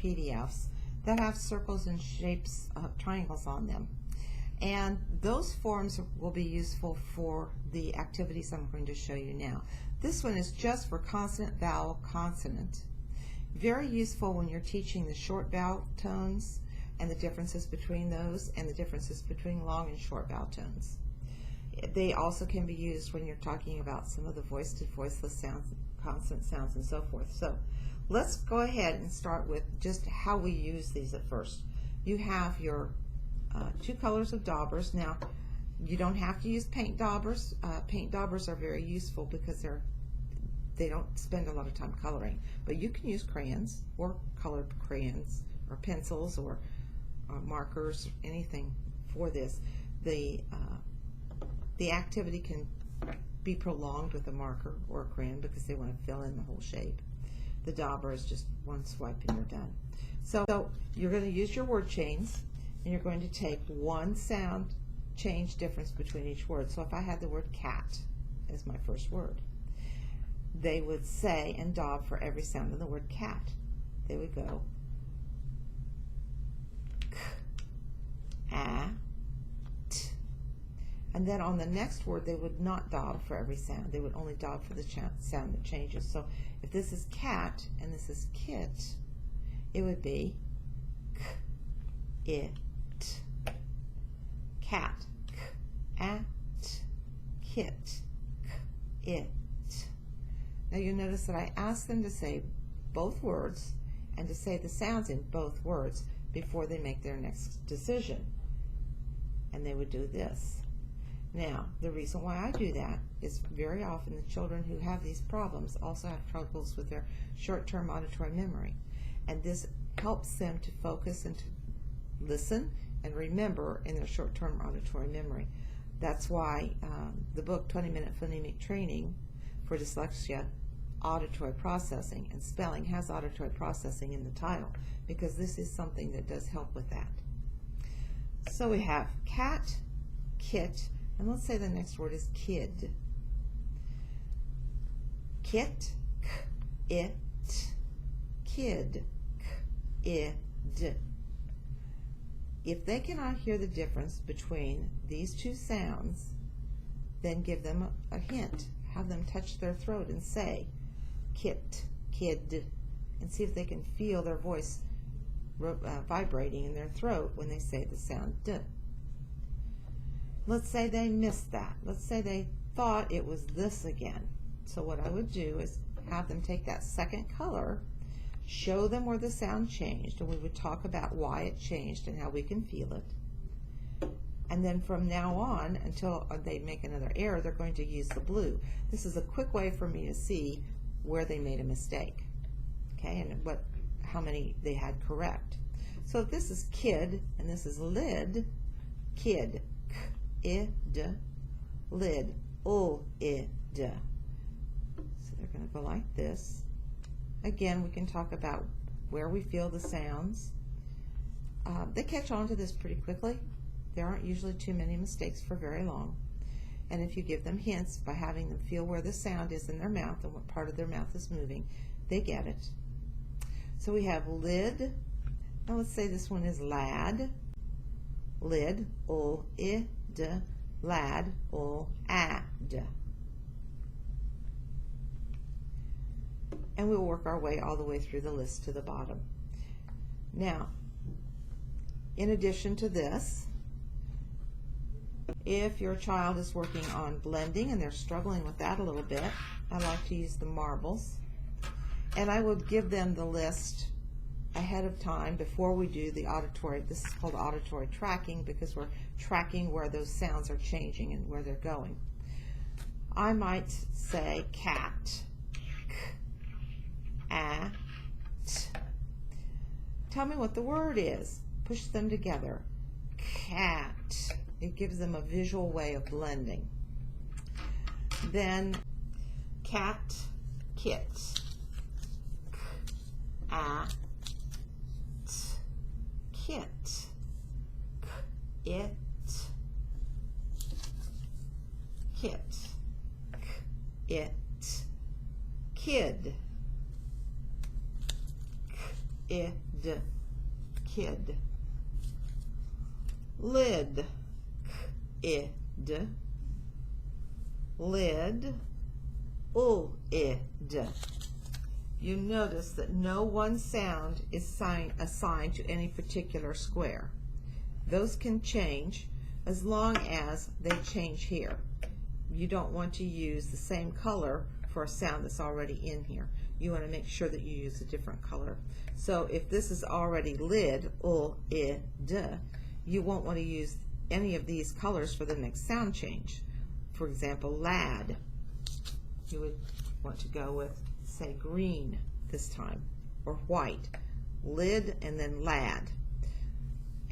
PDFs that have circles and shapes, triangles on them. And those forms will be useful for the activities I'm going to show you now. This one is just for consonant, vowel, consonant. Very useful when you're teaching the short vowel tones and the differences between those and the differences between long and short vowel tones. They also can be used when you're talking about some of the voiced and voiceless sounds, consonant sounds, and so forth. So let's go ahead and start with just how we use these at first. You have your two colors of daubers. Now, you don't have to use paint daubers. Paint daubers are very useful because they don't spend a lot of time coloring. But you can use crayons or colored crayons or pencils or markers, anything for this. The activity can be prolonged with a marker or a crayon because they want to fill in the whole shape. The dauber is just one swipe and you're done. So you're going to use your word chains, and you're going to take one sound change difference between each word. So if I had the word cat as my first word, they would say and daub for every sound in the word cat. They would go k, a, t. And then on the next word, they would not daub for every sound. They would only daub for the sound that changes. So if this is cat and this is kit, it would be k, it, cat, k, at, kit, k, it. Now you'll notice that I asked them to say both words and to say the sounds in both words before they make their next decision. And they would do this. Now, the reason why I do that is very often the children who have these problems also have troubles with their short-term auditory memory. And this helps them to focus and to listen and remember in their short-term auditory memory. That's why the book 20-Minute Phonemic Training for Dyslexia, Auditory Processing and Spelling has auditory processing in the title, because this is something that does help with that. So we have cat, kit, and let's say the next word is kid. Kit, k, it, kid, k, id. If they cannot hear the difference between these two sounds, then give them a hint. Have them touch their throat and say kit, kid, and see if they can feel their voice vibrating in their throat when they say the sound d. Let's say they missed that. Let's say they thought it was this again. So what I would do is have them take that second color, show them where the sound changed, and we would talk about why it changed and how we can feel it. And then from now on, until they make another error, they're going to use the blue. This is a quick way for me to see where they made a mistake, okay, and how many they had correct. So if this is kid and this is lid, kid, k, id, lid, id. So they're going to go like this. Again, we can talk about where we feel the sounds. They catch on to this pretty quickly. There aren't usually too many mistakes for very long. And if you give them hints by having them feel where the sound is in their mouth and what part of their mouth is moving, they get it. So we have lid. Now let's say this one is lad. Lid, id, lad, ad. And we'll work our way all the way through the list to the bottom. Now, in addition to this, if your child is working on blending and they're struggling with that a little bit, I like to use the marbles. And I would give them the list ahead of time before we do the auditory. This is called auditory tracking because we're tracking where those sounds are changing and where they're going. I might say cat, k, a, t. Tell me what the word is. Push them together. Cat. It gives them a visual way of blending. Then cat, kit, k, a, t, kit, k, it, kit, k, it, kid, k, id, kid. Lid, id. Lid, id. You notice that no one sound is assigned to any particular square. Those can change as long as they change here. You don't want to use the same color for a sound that's already in here. You want to make sure that you use a different color. So if this is already lid, id, you won't want to use any of these colors for the next sound change. For example, lad, you would want to go with, say, green this time, or white. Lid and then lad.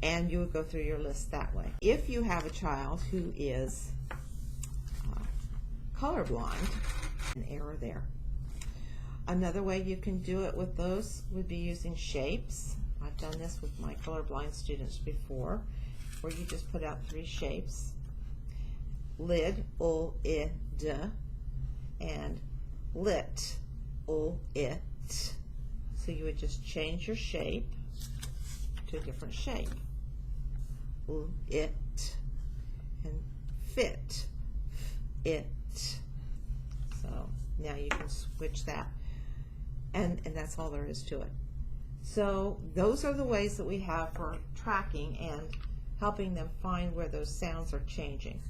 And you would go through your list that way. If you have a child who is colorblind, an error there. Another way you can do it with those would be using shapes. I've done this with my colorblind students before, where you just put out 3 shapes. Lid, id, and lit, it. So you would just change your shape to a different shape. It, and fit, it. So now you can switch that, and that's all there is to it. So those are the ways that we have for tracking and helping them find where those sounds are changing.